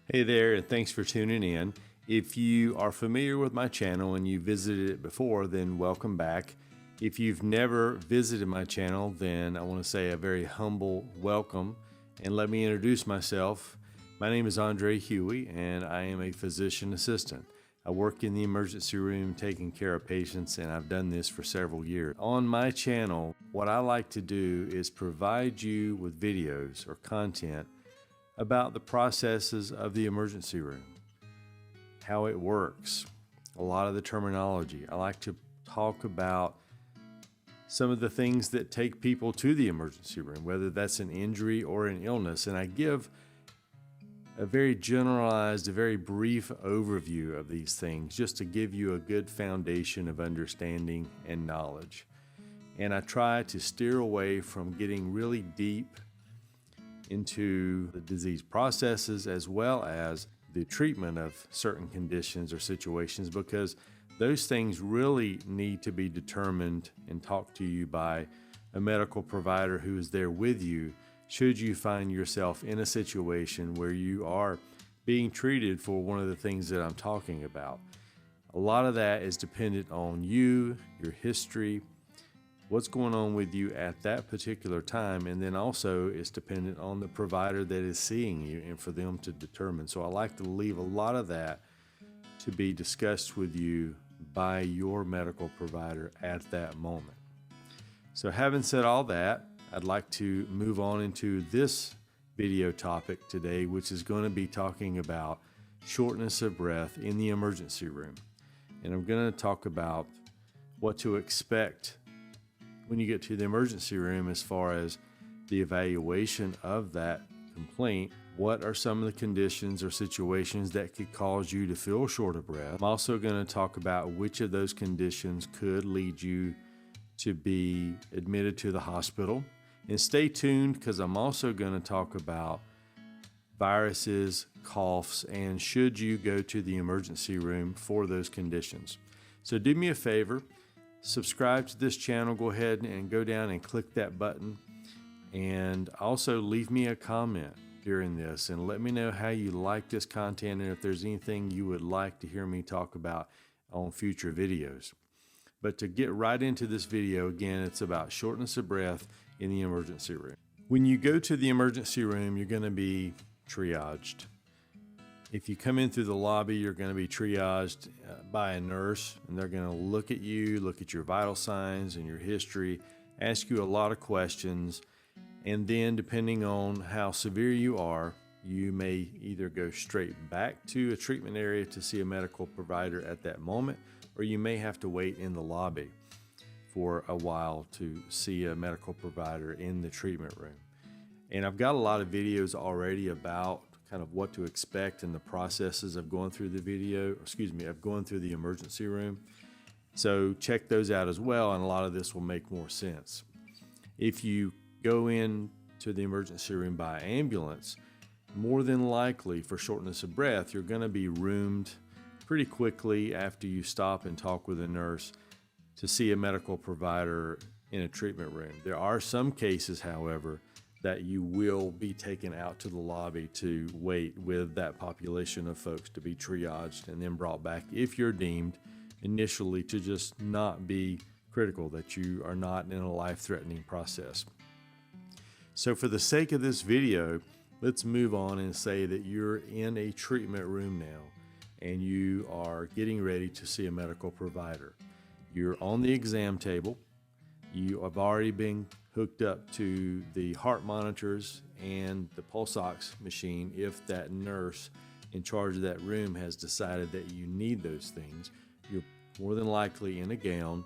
Hey there, and thanks for tuning in. If you are familiar with my channel and you visited it before, then welcome back. If you've never visited my channel, then I want to say a very humble welcome, and let me introduce myself. My name is Andre Huey, and I am a physician assistant. I work in the emergency room taking care of patients, and I've done this for several years. On my channel, what I like to do is provide you with videos or content about the processes of the emergency room, how it works, a lot of the terminology. I like to talk about some of the things that take people to the emergency room, whether that's an injury or an illness, and I give a very generalized, a very brief overview of these things just to give you a good foundation of understanding and knowledge. And I try to steer away from getting really deep into the disease processes as well as the treatment of certain conditions or situations, because those things really need to be determined and talked to you by a medical provider who is there with you should you find yourself in a situation where you are being treated for one of the things that I'm talking about. A lot of that is dependent on you, your history, what's going on with you at that particular time, and then also it's dependent on the provider that is seeing you and for them to determine. So I like to leave a lot of that to be discussed with you by your medical provider at that moment. So having said all that, I'd like to move on into this video topic today, which is going to be talking about shortness of breath in the emergency room. And I'm going to talk about what to expect when you get to the emergency room as far as the evaluation of that complaint. What are some of the conditions or situations that could cause you to feel short of breath? I'm also going to talk about which of those conditions could lead you to be admitted to the hospital. And stay tuned, because I'm also going to talk about viruses, coughs, and should you go to the emergency room for those conditions. So do me a favor, subscribe to this channel. Go ahead and go down and click that button, and also leave me a comment during this and let me know how you like this content and if there's anything you would like to hear me talk about on future videos. But to get right into this video, again, it's about shortness of breath in the emergency room. When you go to the emergency room, you're going to be triaged. If you come in through the lobby, you're going to be triaged by a nurse, and they're going to look at you, look at your vital signs and your history, ask you a lot of questions, and then depending on how severe you are, you may either go straight back to a treatment area to see a medical provider at that moment, or you may have to wait in the lobby for a while to see a medical provider in the treatment room. And I've got a lot of videos already about kind of what to expect and the processes of going through the emergency room. So check those out as well, and a lot of this will make more sense. If you go in to the emergency room by ambulance, more than likely for shortness of breath, you're going to be roomed pretty quickly after you stop and talk with a nurse to see a medical provider in a treatment room. There are some cases, however, that you will be taken out to the lobby to wait with that population of folks to be triaged and then brought back if you're deemed initially to just not be critical, that you are not in a life-threatening process. So for the sake of this video, let's move on and say that you're in a treatment room now and you are getting ready to see a medical provider. You're on the exam table. You have already been hooked up to the heart monitors and the pulse ox machine if that nurse in charge of that room has decided that you need those things. You're more than likely in a gown,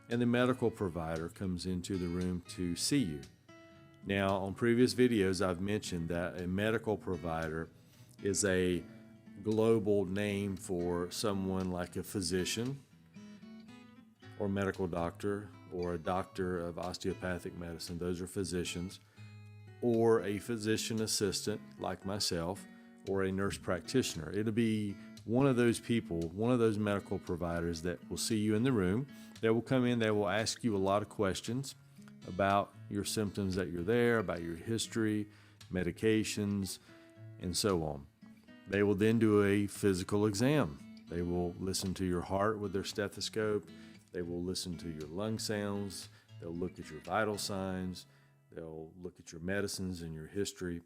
and the medical provider comes into the room to see you. Now, on previous videos, I've mentioned that a medical provider is a global name for someone like a physician or medical doctor, or a doctor of osteopathic medicine. Those are physicians, or a physician assistant like myself, or a nurse practitioner. It'll be one of those people, one of those medical providers that will see you in the room. They will come in, they will ask you a lot of questions about your symptoms that you're there, about your history, medications, and so on. They will then do a physical exam. They will listen to your heart with their stethoscope. They will listen to your lung sounds. They'll look at your vital signs. They'll look at your medicines and your history.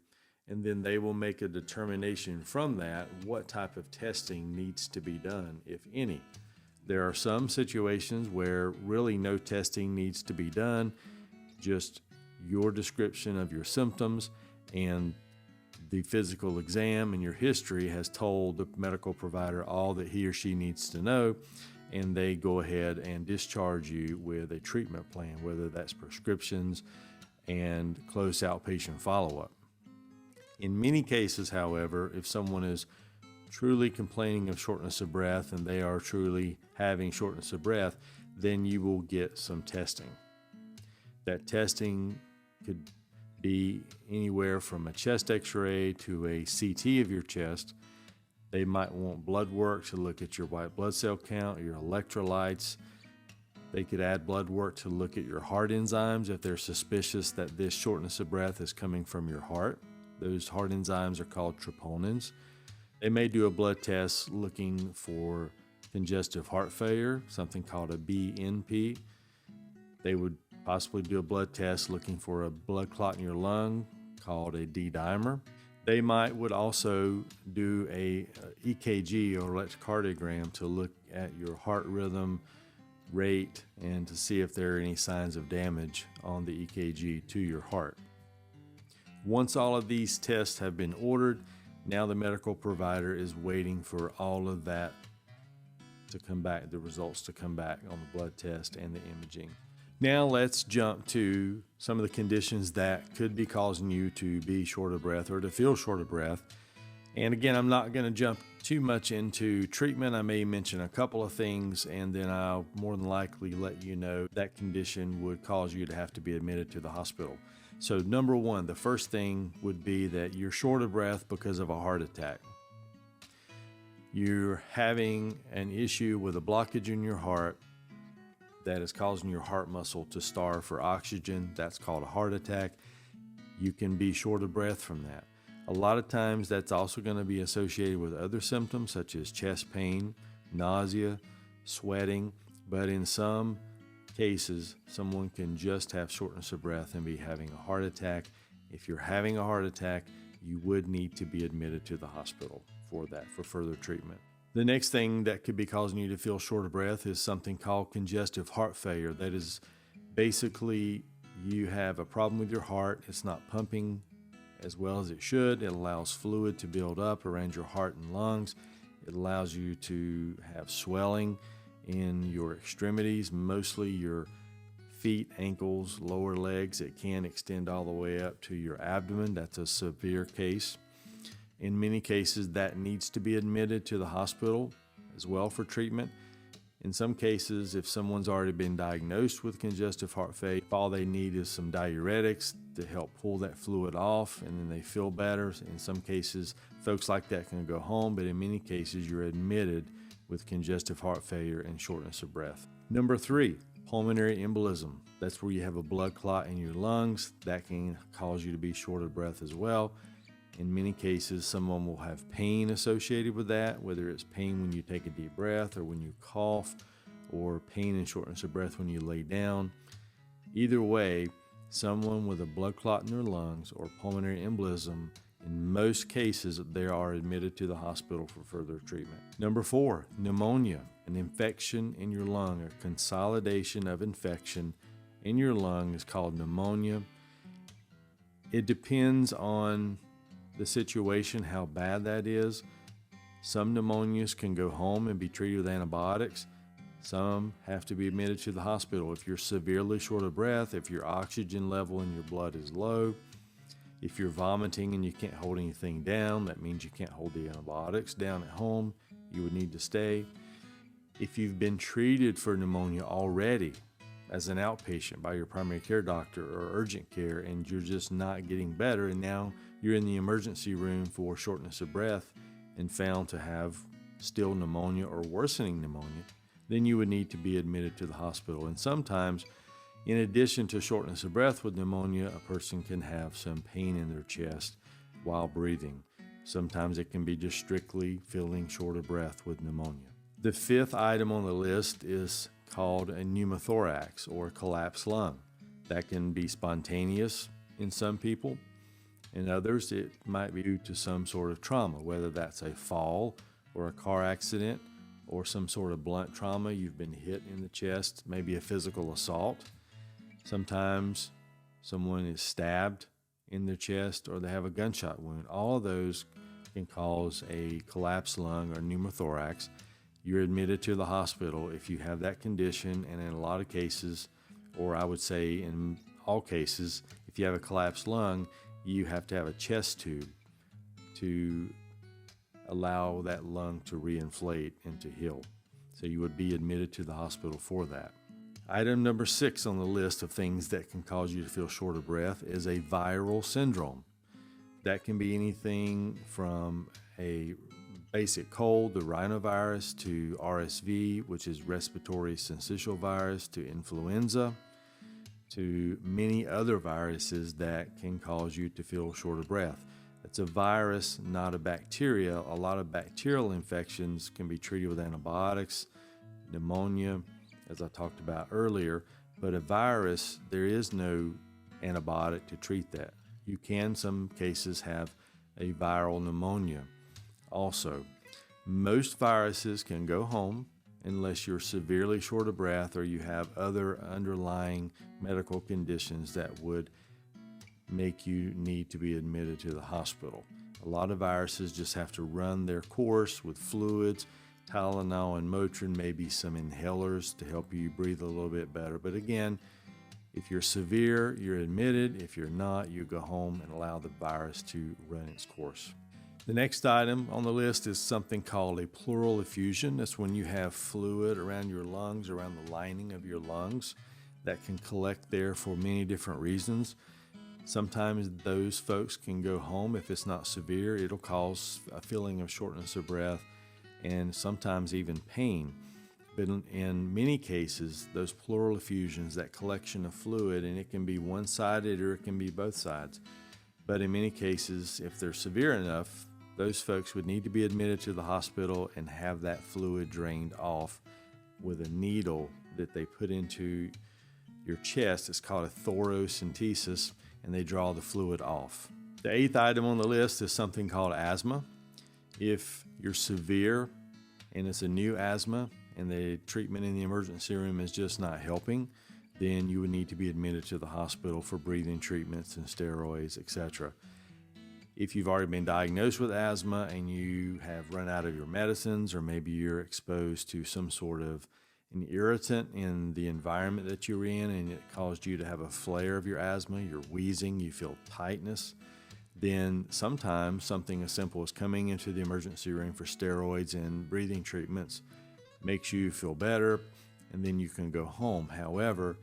And then they will make a determination from that what type of testing needs to be done, if any. There are some situations where really no testing needs to be done, just your description of your symptoms and the physical exam and your history has told the medical provider all that he or she needs to know, and they go ahead and discharge you with a treatment plan, whether that's prescriptions and close outpatient follow-up. In many cases, however, if someone is truly complaining of shortness of breath and they are truly having shortness of breath, then you will get some testing. That testing could be anywhere from a chest x-ray to a CT of your chest. They might want blood work to look at your white blood cell count, your electrolytes. They could add blood work to look at your heart enzymes if they're suspicious that this shortness of breath is coming from your heart. Those heart enzymes are called troponins. They may do a blood test looking for congestive heart failure, something called a BNP. They would possibly do a blood test looking for a blood clot in your lung called a D-dimer. They would also do a EKG or electrocardiogram to look at your heart rhythm rate and to see if there are any signs of damage on the EKG to your heart. Once all of these tests have been ordered, now the medical provider is waiting for all of that to come back, the results to come back on the blood test and the imaging. Now let's jump to some of the conditions that could be causing you to be short of breath or to feel short of breath. And again, I'm not going to jump too much into treatment. I may mention a couple of things, and then I'll more than likely let you know that condition would cause you to have to be admitted to the hospital. So number one, the first thing would be that you're short of breath because of a heart attack. You're having an issue with a blockage in your heart that is causing your heart muscle to starve for oxygen. That's called a heart attack. You can be short of breath from that. A lot of times that's also going to be associated with other symptoms such as chest pain, nausea, sweating, but in some cases, someone can just have shortness of breath and be having a heart attack. If you're having a heart attack, you would need to be admitted to the hospital for that, for further treatment. The next thing that could be causing you to feel short of breath is something called congestive heart failure. That is basically you have a problem with your heart. It's not pumping as well as it should. It allows fluid to build up around your heart and lungs. It allows you to have swelling in your extremities, mostly your feet, ankles, lower legs. It can extend all the way up to your abdomen. That's a severe case. In many cases, that needs to be admitted to the hospital as well for treatment. In some cases, if someone's already been diagnosed with congestive heart failure, all they need is some diuretics to help pull that fluid off, and then they feel better. In some cases, folks like that can go home, but in many cases, you're admitted with congestive heart failure and shortness of breath. Number three, pulmonary embolism. That's where you have a blood clot in your lungs. That can cause you to be short of breath as well. In many cases, someone will have pain associated with that, whether it's pain when you take a deep breath or when you cough, or pain and shortness of breath when you lay down. Either way, someone with a blood clot in their lungs or pulmonary embolism, in most cases, they are admitted to the hospital for further treatment. Number four, pneumonia, an infection in your lung, a consolidation of infection in your lung is called pneumonia. It depends on the situation, how bad that is. Some pneumonias can go home and be treated with antibiotics. Some have to be admitted to the hospital. If you're severely short of breath, if your oxygen level in your blood is low, if you're vomiting and you can't hold anything down, that means you can't hold the antibiotics down at home. You would need to stay. If you've been treated for pneumonia already as an outpatient by your primary care doctor or urgent care, and you're just not getting better, and now you're in the emergency room for shortness of breath and found to have still pneumonia or worsening pneumonia, then you would need to be admitted to the hospital. And sometimes, in addition to shortness of breath with pneumonia, a person can have some pain in their chest while breathing. Sometimes it can be just strictly feeling short of breath with pneumonia. The fifth item on the list is called a pneumothorax or collapsed lung. That can be spontaneous in some people. In others, it might be due to some sort of trauma, whether that's a fall or a car accident or some sort of blunt trauma. You've been hit in the chest, maybe a physical assault. Sometimes someone is stabbed in their chest or they have a gunshot wound. All of those can cause a collapsed lung or pneumothorax. You're admitted to the hospital if you have that condition, and in a lot of cases, or I would say in all cases, if you have a collapsed lung, you have to have a chest tube to allow that lung to reinflate and to heal. So you would be admitted to the hospital for that. Item number 6 on the list of things that can cause you to feel short of breath is a viral syndrome. That can be anything from a basic cold, the rhinovirus, to RSV, which is respiratory syncytial virus, to influenza, to many other viruses that can cause you to feel short of breath. It's a virus, not a bacteria. A lot of bacterial infections can be treated with antibiotics, pneumonia, as I talked about earlier, but a virus, there is no antibiotic to treat that. You can, in some cases, have a viral pneumonia. Also, most viruses can go home unless you're severely short of breath or you have other underlying medical conditions that would make you need to be admitted to the hospital. A lot of viruses just have to run their course with fluids, Tylenol and Motrin, maybe some inhalers to help you breathe a little bit better. But again, if you're severe, you're admitted. If you're not, you go home and allow the virus to run its course. The next item on the list is something called a pleural effusion. That's when you have fluid around your lungs, around the lining of your lungs, that can collect there for many different reasons. Sometimes those folks can go home if it's not severe. It'll cause a feeling of shortness of breath and sometimes even pain. But in many cases, those pleural effusions, that collection of fluid, and it can be one-sided or it can be both sides. But in many cases, if they're severe enough, those folks would need to be admitted to the hospital and have that fluid drained off with a needle that they put into your chest. It's called a thoracentesis, and they draw the fluid off. The 8th item on the list is something called asthma. If you're severe and it's a new asthma and the treatment in the emergency room is just not helping, then you would need to be admitted to the hospital for breathing treatments and steroids, etc. If you've already been diagnosed with asthma and you have run out of your medicines, or maybe you're exposed to some sort of an irritant in the environment that you're in and it caused you to have a flare of your asthma, you're wheezing, you feel tightness, then sometimes something as simple as coming into the emergency room for steroids and breathing treatments makes you feel better, and then you can go home. However,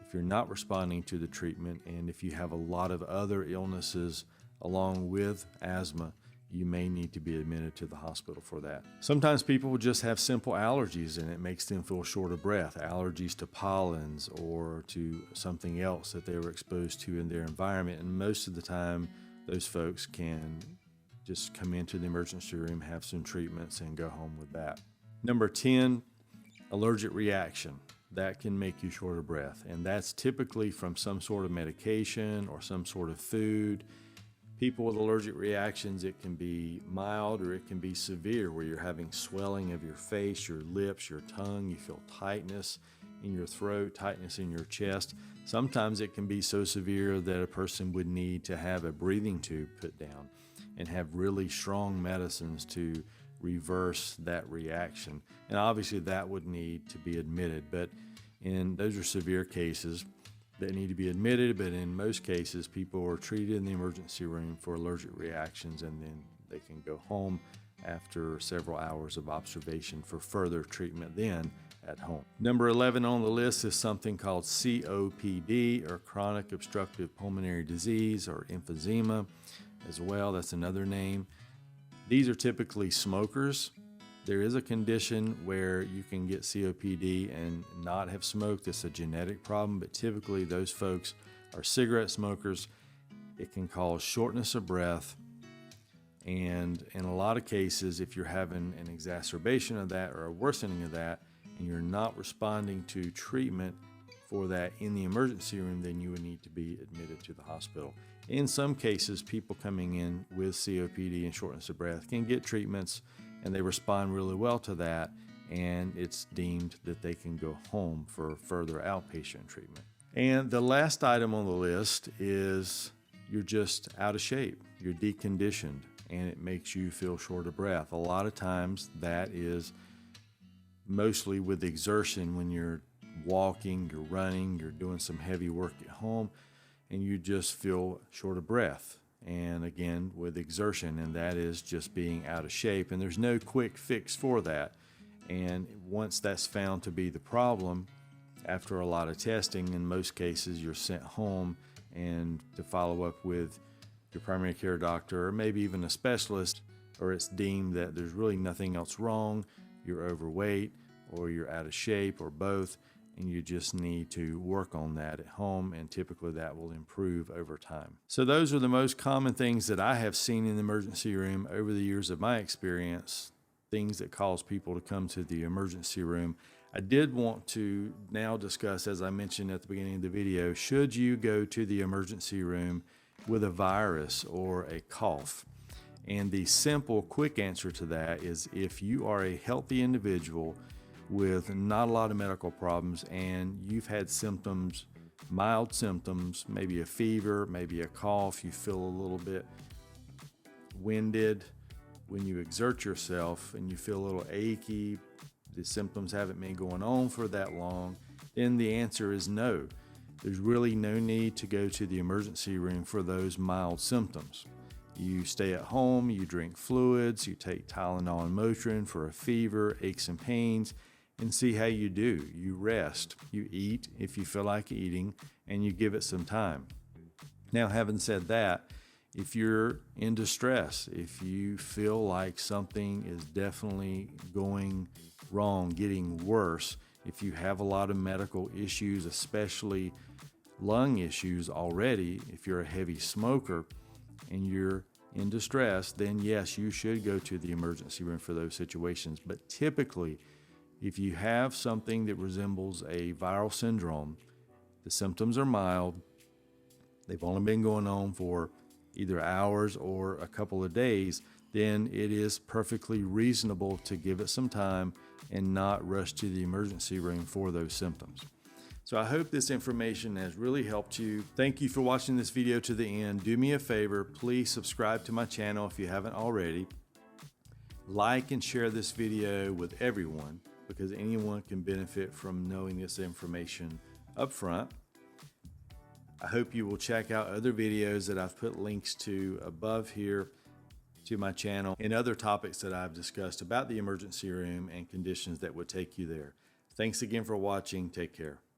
if you're not responding to the treatment and if you have a lot of other illnesses along with asthma, you may need to be admitted to the hospital for that. Sometimes people just have simple allergies and it makes them feel short of breath. Allergies to pollens or to something else that they were exposed to in their environment. And most of the time, those folks can just come into the emergency room, have some treatments, and go home with that. Number 10, allergic reaction. That can make you short of breath. And that's typically from some sort of medication or some sort of food. People with allergic reactions, it can be mild or it can be severe, where you're having swelling of your face, your lips, your tongue. You feel tightness in your throat, tightness in your chest. Sometimes it can be so severe that a person would need to have a breathing tube put down and have really strong medicines to reverse that reaction. And obviously that would need to be admitted, but those are severe cases that need to be admitted. But in most cases, people are treated in the emergency room for allergic reactions, and then they can go home after several hours of observation for further treatment then at home. Number 11 on the list is something called COPD, or chronic obstructive pulmonary disease, or emphysema as well. That's another name. These are typically smokers. There is a condition where you can get COPD and not have smoked. It's a genetic problem, but typically those folks are cigarette smokers. It can cause shortness of breath And in a lot of cases, if you're having an exacerbation of that or a worsening of that, and you're not responding to treatment for that in the emergency room, then you would need to be admitted to the hospital. In some cases, people coming in with COPD and shortness of breath can get treatments and they respond really well to that, and it's deemed that they can go home for further outpatient treatment. And the last item on the list is you're just out of shape, you're deconditioned, and it makes you feel short of breath. A lot of times that is mostly with exertion, when you're walking, you're running, you're doing some heavy work at home, and you just feel short of breath. And again, with exertion, and that is just being out of shape. And there's no quick fix for that. And once that's found to be the problem, after a lot of testing, in most cases, you're sent home and to follow up with your primary care doctor or maybe even a specialist, or it's deemed that there's really nothing else wrong, you're overweight or you're out of shape or both, and you just need to work on that at home, and typically that will improve over time. So those are the most common things that I have seen in the emergency room over the years of my experience, things that cause people to come to the emergency room. I did want to now discuss, as I mentioned at the beginning of the video, should you go to the emergency room with a virus or a cough? And the simple, quick answer to that is if you are a healthy individual with not a lot of medical problems and you've had symptoms, mild symptoms, maybe a fever, maybe a cough, you feel a little bit winded when you exert yourself and you feel a little achy, the symptoms haven't been going on for that long, then the answer is no. There's really no need to go to the emergency room for those mild symptoms. You stay at home, you drink fluids, you take Tylenol and Motrin for a fever, aches and pains, and see how you do. You rest, you eat if you feel like eating, and you give it some time. Now, having said that, if you're in distress, if you feel like something is definitely going wrong, getting worse, if you have a lot of medical issues, especially lung issues already, if you're a heavy smoker and you're in distress, then yes, you should go to the emergency room for those situations. But typically, if you have something that resembles a viral syndrome, the symptoms are mild, they've only been going on for either hours or a couple of days, then it is perfectly reasonable to give it some time and not rush to the emergency room for those symptoms. So I hope this information has really helped you. Thank you for watching this video to the end. Do me a favor, please subscribe to my channel if you haven't already. Like and share this video with everyone, because anyone can benefit from knowing this information up front. I hope you will check out other videos that I've put links to above here to my channel, and other topics that I've discussed about the emergency room and conditions that would take you there. Thanks again for watching. Take care.